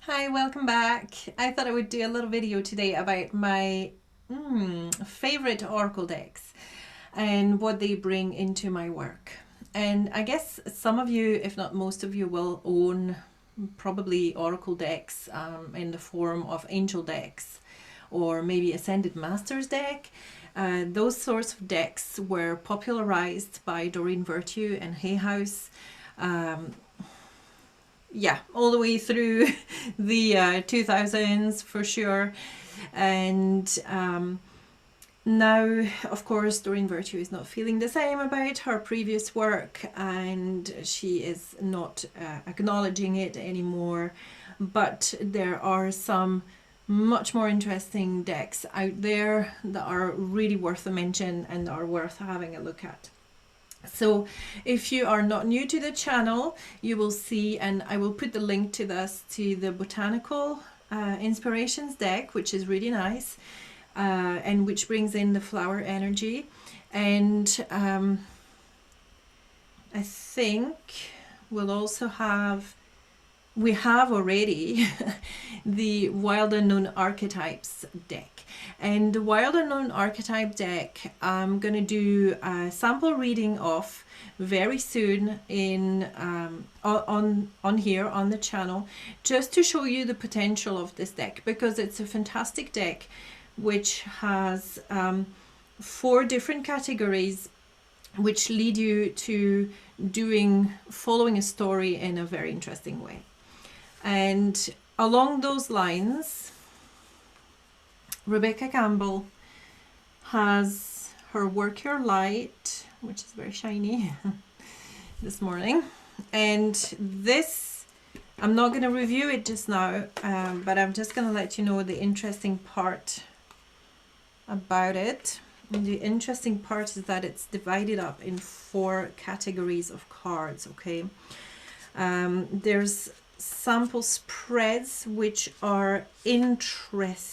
Hi, welcome back. I thought I would do a little video today about my favorite oracle decks and what they bring into my work. And I guess some of you, if not most of you, will own probably oracle decks in the form of angel decks or maybe Ascended Masters deck. Those sorts of decks were popularized by Doreen Virtue and Hay House. Yeah, all the way through the 2000s for sure. And now, of course, Doreen Virtue is not feeling the same about her previous work, and she is not acknowledging it anymore. But there are some much more interesting decks out there that are really worth a mention and are worth having a look at. So if you are not new to the channel, you will see, and I will put the link to this, to the Botanical Inspirations deck, which is really nice, and which brings in the flower energy. And I think we'll also have, we have already the Wild Unknown Archetypes deck. And the Wild Unknown Archetype deck, I'm going to do a sample reading of very soon in on here on the channel, just to show you the potential of this deck, because it's a fantastic deck which has 4 different categories which lead you to following a story in a very interesting way. And along those lines, Rebecca Campbell has her Work Your Light, which is very shiny this morning. And this, I'm not going to review it just now, but I'm just going to let you know the interesting part about it. And the interesting part is that it's divided up in 4 categories of cards, okay? There's sample spreads which are interesting.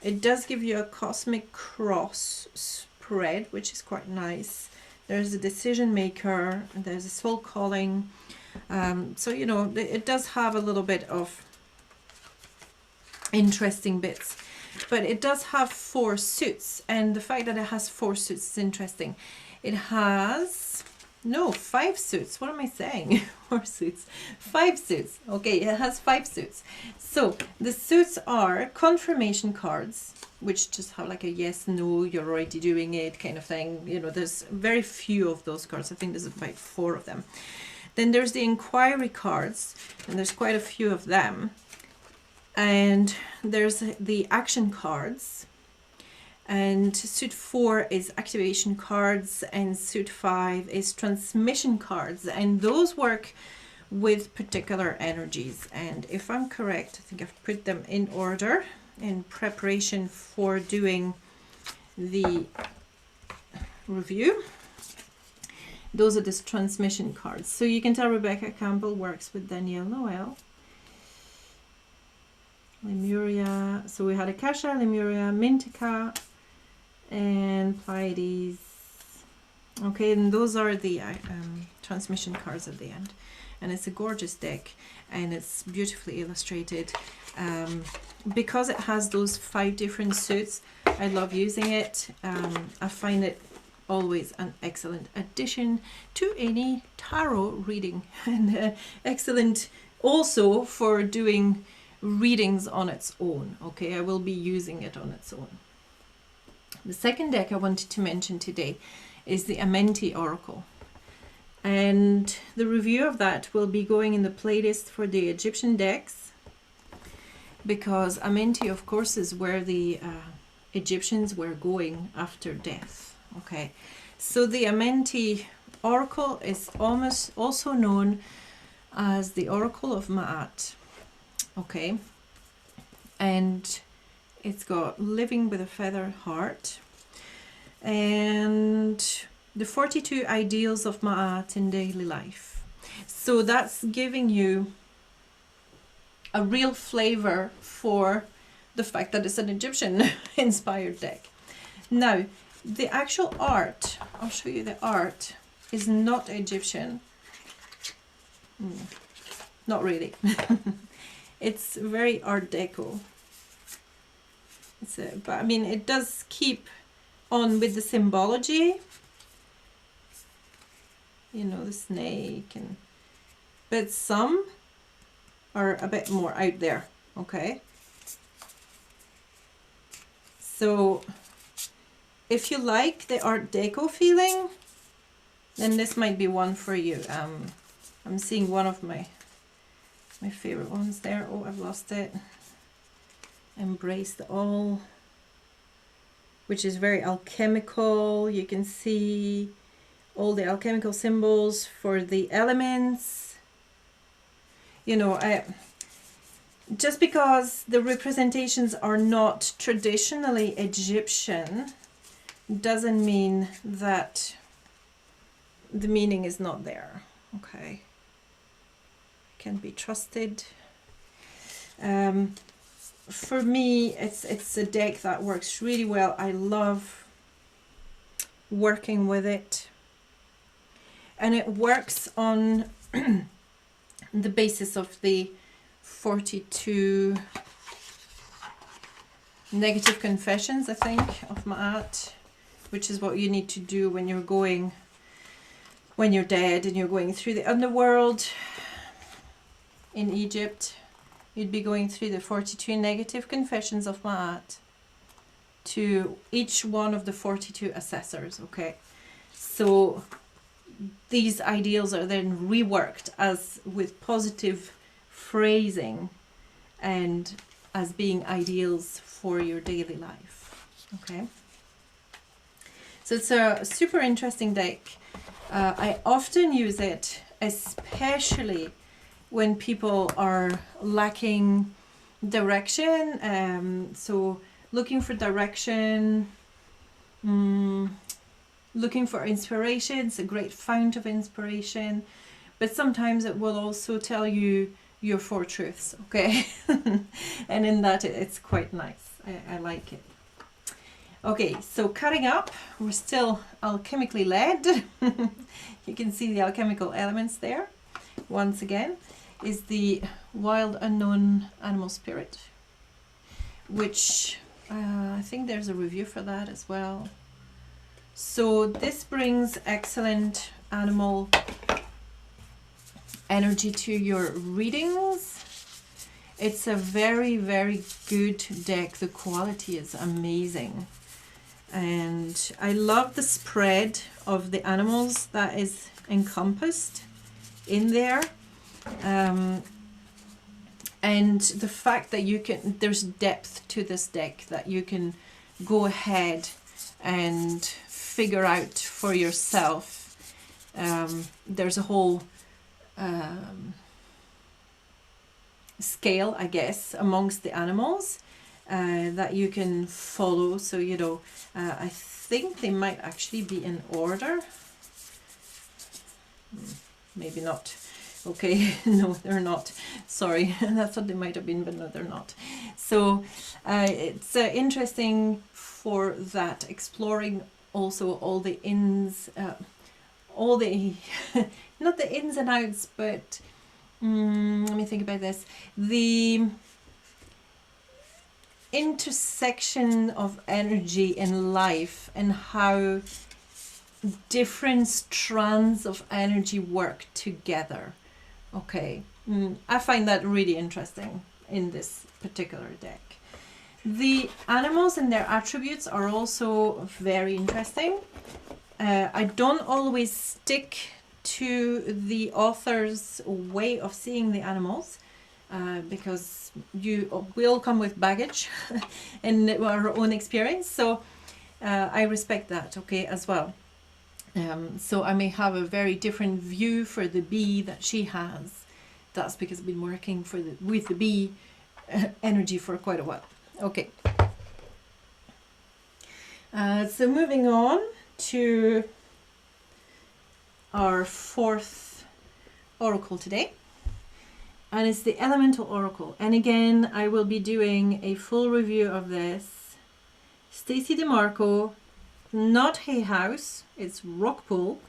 It does give you a cosmic cross spread, which is quite nice. There's a decision maker, and there's a soul calling. So you know, it does have a little bit of interesting bits, but it does have 4 suits, and the fact that it has 4 suits is interesting. It has 5 suits. What am I saying? 4 suits. 5 suits. Okay, it has 5 suits. So the suits are confirmation cards, which just have like a yes, no, you're already doing it kind of thing. You know, there's very few of those cards. I think there's about 4 of them. Then there's the inquiry cards, and there's quite a few of them. And there's the action cards. And suit 4 is activation cards, and suit 5 is transmission cards, and those work with particular energies. And if I'm correct, I think I've put them in order in preparation for doing the review. Those are the transmission cards. So you can tell Rebecca Campbell works with Danielle, Noel, Lemuria. So we had Akasha, Lemuria, Mintica, and Pleiades. Okay, and those are the transmission cards at the end. And it's a gorgeous deck, and it's beautifully illustrated. Because it has those 5 different suits, I love using it. I find it always an excellent addition to any tarot reading, and excellent also for doing readings on its own. Okay, I will be using it on its own. The second deck I wanted to mention today is the Amenti Oracle. And the review of that will be going in the playlist for the Egyptian decks, because Amenti, of course, is where the Egyptians were going after death. Okay, so the Amenti Oracle is almost also known as the Oracle of Ma'at. Okay, and it's got living with a feather heart, and the 42 ideals of Ma'at in daily life. So that's giving you a real flavor for the fact that it's an Egyptian inspired deck. Now, the actual art, I'll show you the art, is not Egyptian. Not really. It's very Art Deco. But I mean, it does keep on with the symbology. You know, the snake, but some are a bit more out there, okay? So if you like the Art Deco feeling, then this might be one for you. I'm seeing one of my favorite ones there. Oh, I've lost it. Embrace the All, which is very alchemical. You can see all the alchemical symbols for the elements. You know, just because the representations are not traditionally Egyptian doesn't mean that the meaning is not there. Okay, can be trusted. For me, it's a deck that works really well. I love working with it, and it works on the basis of the 42 negative confessions, I think, of Ma'at, which is what you need to do when you're dead and you're going through the underworld in Egypt. You'd be going through the 42 negative confessions of Ma'at to each one of the 42 assessors, okay? So these ideals are then reworked as with positive phrasing and as being ideals for your daily life, okay? So it's a super interesting deck. I often use it, especially when people are lacking direction. So looking for direction, looking for inspiration. It's a great fount of inspiration, but sometimes it will also tell you your 4 truths, okay? And in that, it's quite nice. I like it. Okay, so cutting up, we're still alchemically led. You can see the alchemical elements there. Once again, is the Wild Unknown Animal Spirit, which I think there's a review for that as well. So this brings excellent animal energy to your readings. It's a very, very good deck. The quality is amazing. And I love the spread of the animals that is encompassed in there. And the fact that there's depth to this deck, that you can go ahead and figure out for yourself. There's a whole scale, I guess, amongst the animals that you can follow. So, you know, I think they might actually be in order. Maybe not. Okay, no, they're not. Sorry, I thought they might have been, but no, they're not. So it's interesting for that, exploring also all the ins, all the, not the ins and outs, but let me think about this. The intersection of energy in life and how different strands of energy work together. Okay, I find that really interesting in this particular deck. The animals and their attributes are also very interesting. I don't always stick to the author's way of seeing the animals because we all come with baggage and our own experience. So I respect that, okay, as well. So I may have a very different view for the bee that she has. That's because I've been working with the bee energy for quite a while. Okay. So moving on to our 4th oracle today. And it's the Elemental Oracle. And again, I will be doing a full review of this. Stacey Demarco. Not Hay House, it's Rockpool.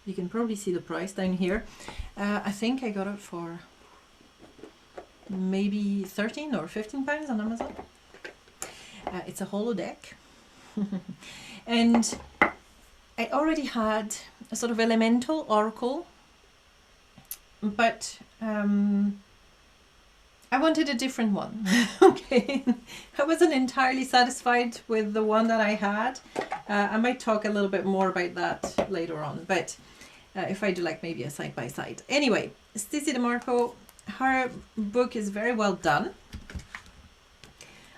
You can probably see the price down here. I think I got it for maybe 13 or 15 pounds on Amazon. It's a holo deck. And I already had a sort of elemental oracle, but I wanted a different one. Okay, I wasn't entirely satisfied with the one that I had. I might talk a little bit more about that later on, but if I do like maybe a side by side. Anyway, Stacey Demarco, her book is very well done.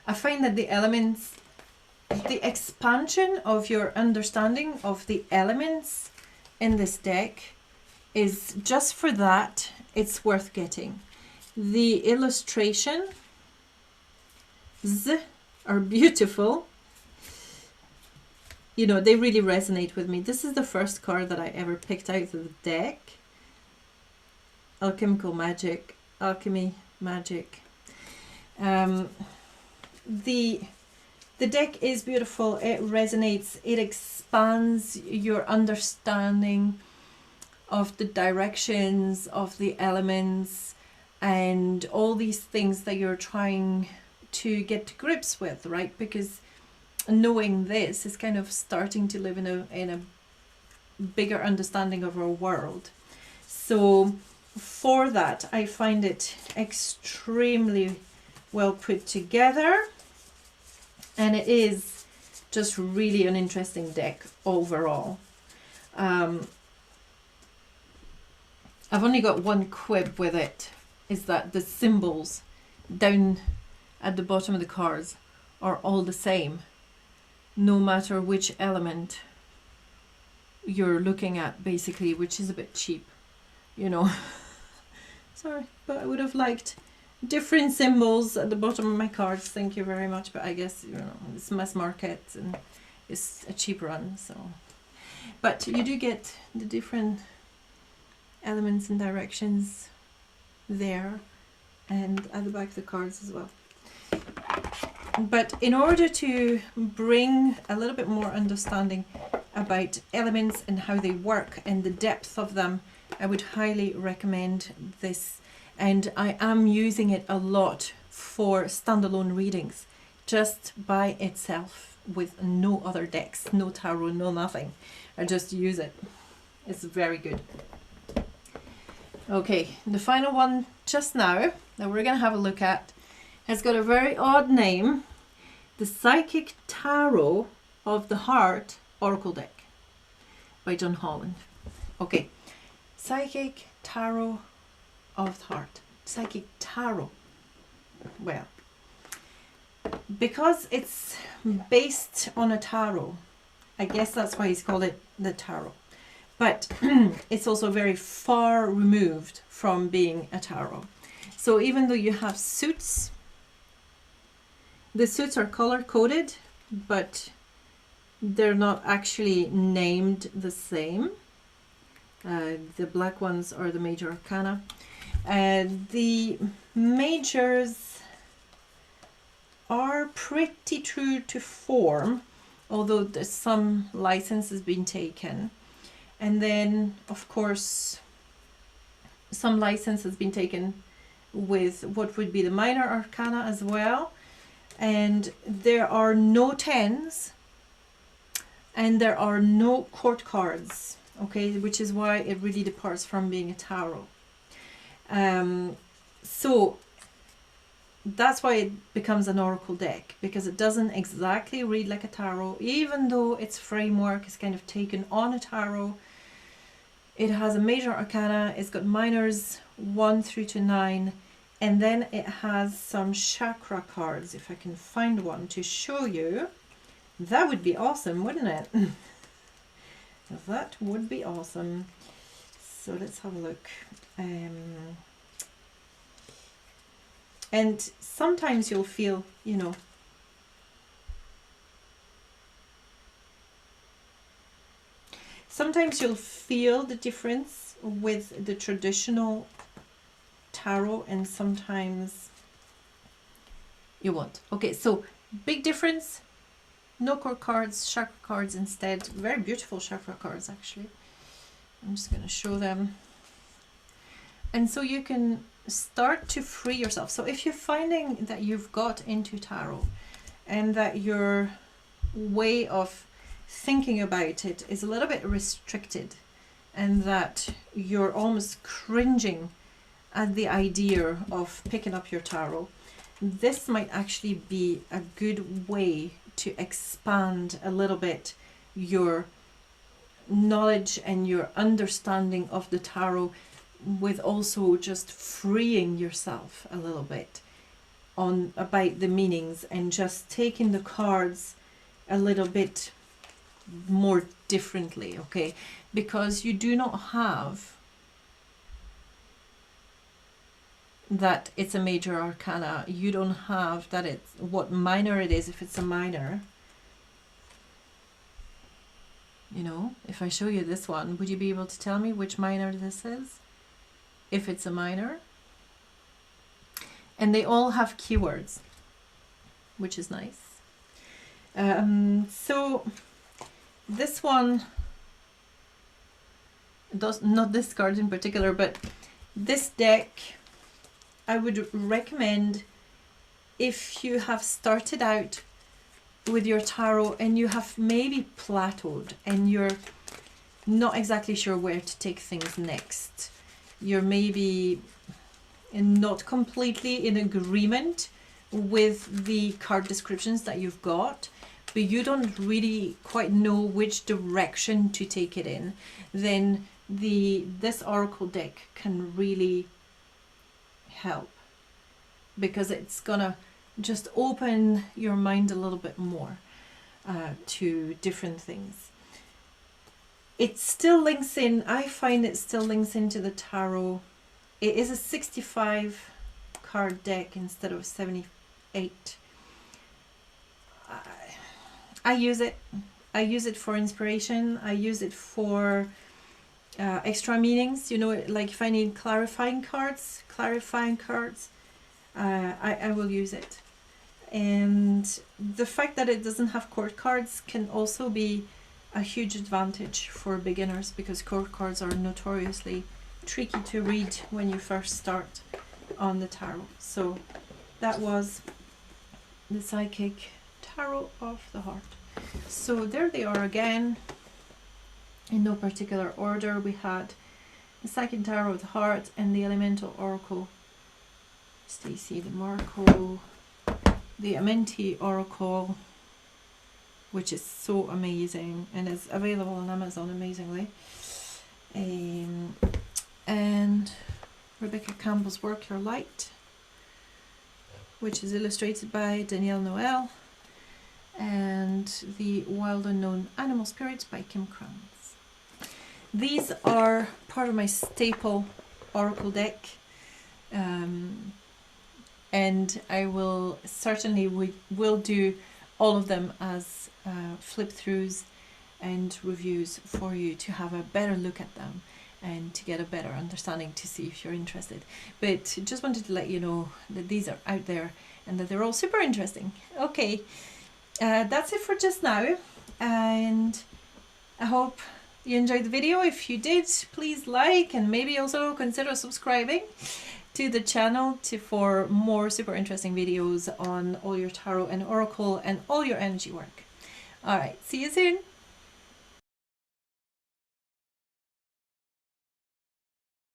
I find that the elements, the expansion of your understanding of the elements in this deck is just for that, it's worth getting. The illustrations are beautiful. You know, they really resonate with me. This is the first card that I ever picked out of the deck. Alchemical magic, alchemy magic. The deck is beautiful. It resonates. It expands your understanding of the directions of the elements and all these things that you're trying to get to grips with, right? Because knowing this is kind of starting to live in a bigger understanding of our world. So for that, I find it extremely well put together, and it is just really an interesting deck overall. I've only got one quib with it, is that the symbols down at the bottom of the cards are all the same, no matter which element you're looking at, basically, which is a bit cheap, you know. Sorry, but I would have liked different symbols at the bottom of my cards. Thank you very much, but I guess, you know, it's mass market and it's a cheap run, so. But you do get the different elements and directions there, and at the back of the cards as well. But in order to bring a little bit more understanding about elements and how they work and the depth of them, I would highly recommend this. And I am using it a lot for standalone readings, just by itself, with no other decks, no tarot, no nothing. I just use it. It's very good. Okay, the final one just now that we're going to have a look at has got a very odd name. The Psychic Tarot of the Heart Oracle Deck by Holland. Okay, Psychic Tarot of the Heart. Psychic Tarot. Well, because it's based on a tarot, I guess that's why he's called it the tarot. But it's also very far removed from being a tarot. So even though you have suits, the suits are color coded, but they're not actually named the same. The black ones are the major arcana. The majors are pretty true to form, although there's some license has been taken. And then, of course, some license has been taken with what would be the minor arcana as well. And there are no tens, and there are no court cards, okay, which is why it really departs from being a tarot. So that's why it becomes an oracle deck, because it doesn't exactly read like a tarot, even though its framework is kind of taken on a tarot. It has a major arcana, it's got minors 1 through to 9, and then it has some chakra cards. If I can find one to show you, that would be awesome, wouldn't it? That would be awesome. So let's have a look. And sometimes you'll feel, you know, sometimes you'll feel the difference with the traditional tarot, and sometimes you won't. Okay, so big difference. No court cards, chakra cards instead. Very beautiful chakra cards, actually. I'm just going to show them. And so you can start to free yourself. So if you're finding that you've got into tarot and that your way of thinking about it is a little bit restricted, and that you're almost cringing at the idea of picking up your tarot, this might actually be a good way to expand a little bit your knowledge and your understanding of the tarot, with also just freeing yourself a little bit on about the meanings and just taking the cards a little bit more differently, okay? Because you do not have that it's a major arcana. You don't have that it's what minor it is if it's a minor. You know, if I show you this one, would you be able to tell me which minor this is? If it's a minor. And they all have keywords, which is nice. So this one does not, this card in particular, but this deck I would recommend if you have started out with your tarot and you have maybe plateaued and you're not exactly sure where to take things next. You're maybe not completely in agreement with the card descriptions that you've got, but you don't really quite know which direction to take it in, then this oracle deck can really help, because it's gonna just open your mind a little bit more to different things. It still links in, I find it still links into the tarot. It is a 65 card deck instead of 78. I use it. I use it for inspiration. I use it for extra meanings. You know, like if I need clarifying cards, I will use it. And the fact that it doesn't have court cards can also be a huge advantage for beginners, because court cards are notoriously tricky to read when you first start on the tarot. So that was the Psychic Tarot of the Heart. So there they are again, in no particular order. We had the Psychic Tarot of the Heart and the Elemental Oracle, Stacey, Demarco, the Amenti Oracle, which is so amazing and is available on Amazon amazingly, and Rebecca Campbell's Work Your Light, which is illustrated by Danielle, Noel, and the Wild Unknown Animal Spirits by Kim Krans. These are part of my staple oracle deck, and I will certainly will do all of them as flip throughs and reviews for you to have a better look at them and to get a better understanding, to see if you're interested. But just wanted to let you know that these are out there and that they're all super interesting. Okay, that's it for just now, and I hope you enjoyed the video. If you did, please like and maybe also consider subscribing to the channel for more super interesting videos on all your tarot and oracle and all your energy work. All right, see you soon.